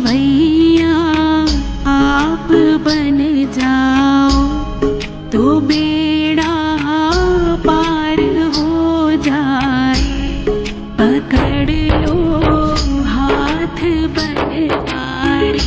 मैया आप बन जाओ तो बेड़ा पार हो जाए। पकड़ लो हाथ बलवारी